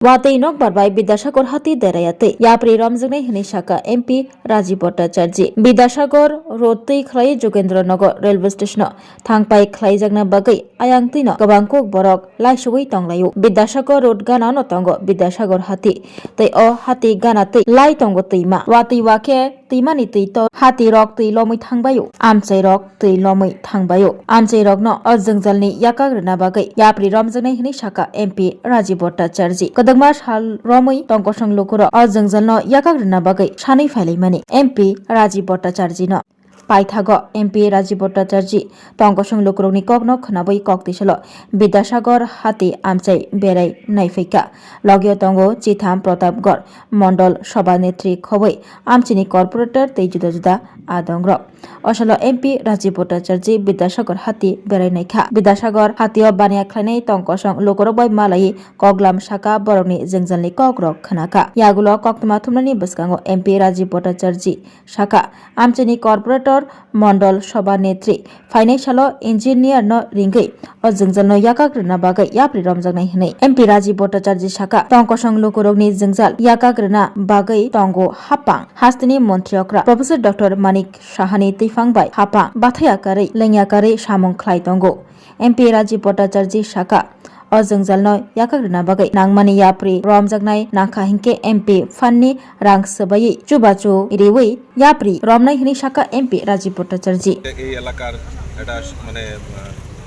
Watay nok barbai Bidasagor hati derayate yapri ramjane hinishaka MP Rajiv Bhattacharya Bidasagor rotei khlai Jogendranagar railway station thangpai khlai jagna bagai ayangtino gabangkok borok laisugui tonglayo Bidasagor road gana no tongo Bidasagor hati tei o hati gana tei lai tongo teima watei wake teimani tei to hati rok tei lomui thangbayo amchai rok tei lomui thangbayo amchai rok no ajangjalni yakagrna bagai yapri ramjane hinishaka MP Rajiv Bhattacharya Kadagma sal romui tongkosang lokoro ajangjalno yakagrna bagai sanai phailai MP Rajiv Bhattacharya no Paithago MP Rajiv Bhattacharya tongkosang lokorokni kokno khnabai koktisalo Bidasagor hati amchai berai naifeika logyo tongo Chitham Pratapgarh Mondol Sabhanetri khoboi amchini corporator tei juda juda adongrok osalo MP Rajiv Bhattacharya Bidasagor hati berai naikha Bidasagor hatio baniya khlainai tongkosang lokorok bai malai koklam saka borokni jengjalni kokrok khnaka yagulo koktuma thumnani bwskango MP Rajiv Bhattacharya saka amchini corporator Mondol Sabhanetri financial engineer no ringei o jengjalno yakagrna bagai yapri ramjaknai hinai MP Rajiv Bhattacharya saka tongkosang lokorokni jengjal yakagrna bagai tongo hapang hastini montriokra Professor Dr. Manik Sahani tifangbai hapang bathayakari lengyakari samung khlai tongo MP Rajiv Bhattacharya saka o jengjalno yakagrna bagai nangmani yapri romjaknai nangkha hingke MP fanni rang sabai chubachu rewi yapri romnai hini saka MP Rajiv Bhattacharya এই এলাকার একটা মানে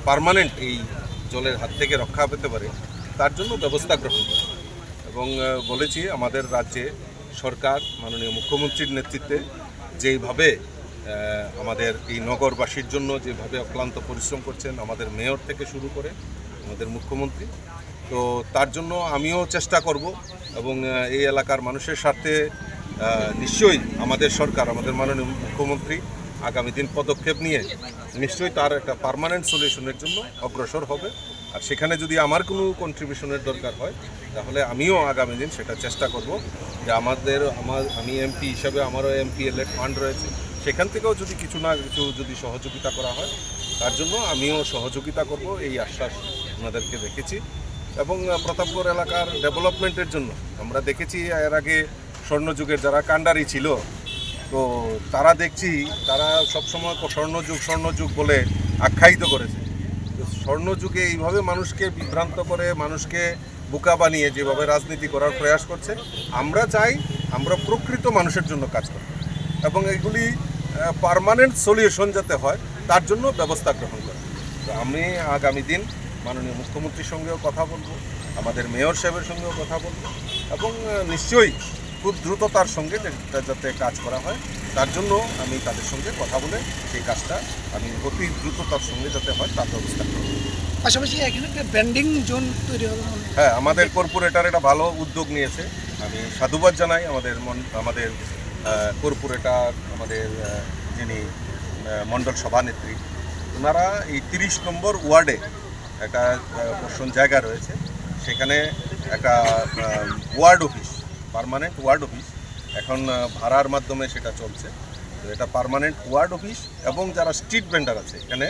permanent এই জলের হাত থেকে রক্ষা পেতে পারে তার জন্য ব্যবস্থা গ্রহণ করে এবং বলেছি আমাদের রাজ্যে সরকার মাননীয় মুখ্যমন্ত্রীর নেতৃত্বে যেইভাবে আমাদের এই নগরবাসীর জন্য যেভাবে অক্লান্ত পরিশ্রম করছেন আমাদের মেয়র থেকে শুরু করে আমাদের মুখ্যমন্ত্রী তো তার জন্য আমিও চেষ্টা করব এবং এই এলাকার মানুষের স্বার্থে নিশ্চয়ই আমাদের সরকার আমাদের মাননীয় মুখ্যমন্ত্রী আগামী দিন পদক্ষেপ নিয়ে নিশ্চয়ই তার একটা পার্মানেন্ট সলিউশনের জন্য অগ্রসর হবে আর সেখানে যদি আমার কোনো কন্ট্রিবিউশনের দরকার হয় তাহলে আমিও আগামী দিন সেটা চেষ্টা করব যে আমি এমপি হিসাবে আমারও এমপি এলএড ফান্ড রয়েছে সেখান থেকেও যদি কিছু না কিছু যদি সহযোগিতা করা হয় তার জন্য আমিও সহযোগিতা করব এই আশ্বাস ওনাদেরকে রেখেছি এবং প্রতাপগড় এলাকার ডেভেলপমেন্টের জন্য আমরা দেখেছি এর আগে স্বর্ণযুগের যারা কাণ্ডারি ছিল তো তারা দেখছি তারা সবসময় স্বর্ণযুগ বলে আখ্যায়িত করেছে তো স্বর্ণযুগে এইভাবে মানুষকে বিভ্রান্ত করে মানুষকে বোকা বানিয়ে যেভাবে রাজনীতি করার প্রয়াস করছে আমরা চাই আমরা প্রকৃত মানুষের জন্য কাজ করি এবং এগুলি পার্মানেন্ট সলিউশন যাতে হয় তার জন্য ব্যবস্থা গ্রহণ করে তো আমি আগামী দিন মাননীয় মুখ্যমন্ত্রীর সঙ্গেও কথা বলবো আমাদের মেয়র সাহেবের সঙ্গেও কথা বলবো এবং নিশ্চয়ই খুব দ্রুততার সঙ্গে যাতে কাজ করা হয় তার জন্য আমি তাদের সঙ্গে কথা বলে সেই কাজটা আমি অতি দ্রুততার সঙ্গে যাতে হয় তার ব্যবস্থা করব পাশাপাশি এখানে একটা ব্র্যান্ডিং জোন তৈরি হবে হ্যাঁ আমাদের কর্পোরেটর এটা ভালো উদ্যোগ নিয়েছে আমি সাধুবাদ জানাই আমাদের কর্পোরেটর আমাদের যিনি মণ্ডল সভানেত্রী ওনারা এই 30 নম্বর ওয়ার্ডে একটা বসন জায়গা রয়েছে সেখানে একটা ward office permanent ward office এখন ভাড়ার মাধ্যমে সেটা চলছে তো এটা পার্মানেন্ট ওয়ার্ড অফিস এবং যারা স্ট্রিট ভেন্ডার আছে এখানে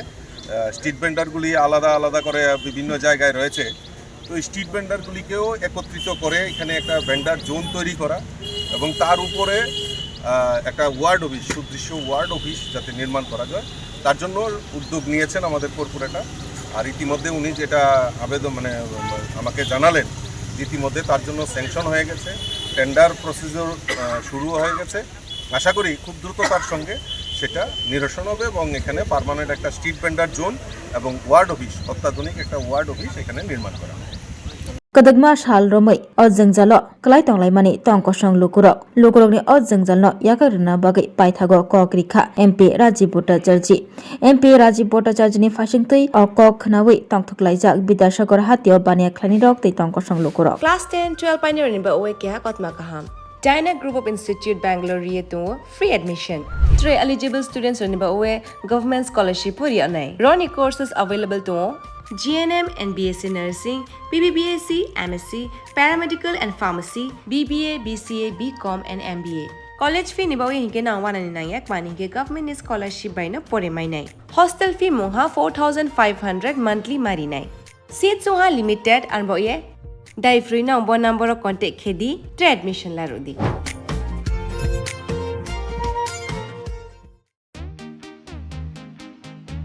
স্ট্রিট ভেন্ডারগুলি আলাদা আলাদা করে বিভিন্ন জায়গায় রয়েছে তো স্ট্রিট ভেন্ডারগুলিকেও একত্রিত করে এখানে একটা ভেন্ডার জোন তৈরি করা এবং তার উপরে একটা ওয়ার্ড অফিস সুদৃশ্য ওয়ার্ড অফিস যাতে নির্মাণ করা যায় তার জন্য উদ্যোগ নিয়েছেন আমাদের কর্পোরেটর আর ইতিমধ্যে উনি যেটা আবেদন আমাকে জানালেন ইতিমধ্যে তার জন্য স্যাংশন হয়ে গেছে টেন্ডার প্রসিডিউর শুরু হয়ে গেছে আশা করি খুব দ্রুততার সঙ্গে সেটা নিরসন হবে এবং এখানে পার্মানেন্ট একটা স্ট্রিট ভেন্ডার জোন এবং ওয়ার্ড অফিস অত্যাধুনিক একটা ওয়ার্ড অফিস এখানে নির্মাণ করা হবে Kadagma sal romai o jengjalo klai tonglaimani tongkosang lokorokni o jengjalno yakagrna bagai paithago kokrikha MP Rajiv Bhattacharya MP Rajiv Bhattacharya ni fasingtui o kok khnawi tongthuklaijak Bidasagor hatio baniya khlaini rok tei tongkosang lokorok Class 10 12 pioneer ba oe kya kotma kaham Dyna Group of Institute Bangalore to free admission. 3 eligible students ba oe government scholarship puri anai. Roni courses available to GNM and BSc Nursing, BBBSc, MSc, Paramedical and Pharmacy, BBA, BCA, BCom and MBA. College fee ni bawi hinke na 199 mani hinke government scholarship by na pore mai nai. Hostel fee moha 4500 monthly mari nai. Seats oha limited and bawi Dai free na bon number contact khedi tre admission la rodi.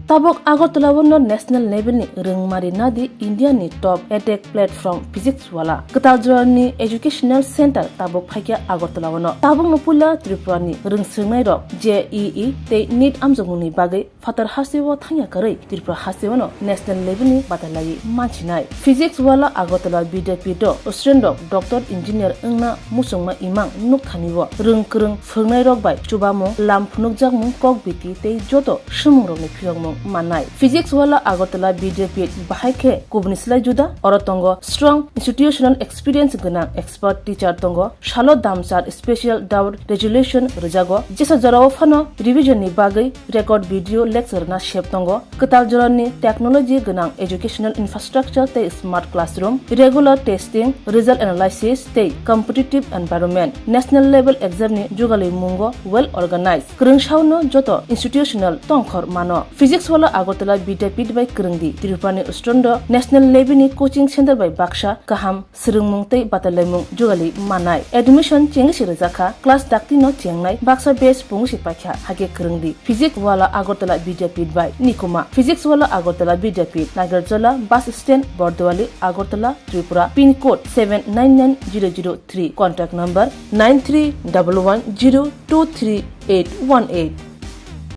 Tabok Agartala wono national level ni rengmari nadi India ni top edtech platform physics wala Kataljra ni educational center tabok phakya Agartala wono tabok nopula Tripura ni rengsengnai rok JEE te NEET amjongni bagai fatar hasewo thangya karai Tripura hasewono national level ni batalai manchinai physics wala Agartala BDP do Australian doctor engineer engna musongma imang nukthaniwo rengkreng phungnai rok bai chubamo lamphunukjak mung kok biti te joto shumungrok ni phirong manai physics wala Agartala BDP bahai kubnislai juda orotongo strong institutional experience gana expert teacher tongo shalo damsar special doubt resolution rejago jesa jarawo phano revision ni bagai record video lecture na shep tongo katal jorani technology gana educational infrastructure te smart classroom regular testing result analysis te competitive environment national level exam ni jugali mungo well organized krungshauno joto institutional tongkhor mano physics wala Agartala BDP by Krungdi Tirupani Ustrondo national level ni coaching center by Baksha kaham sirungmung tei batalaimung jugali manai admission chengi rajaka class dakti no chengnai Baksa base pungsi pakha hage Krungdi physics wala Agartala BDP by Nikuma physics wala Agartala BDP Nagarjala bus stand Bordwali Agartala Tripura pin code 799003 contact number 9311023818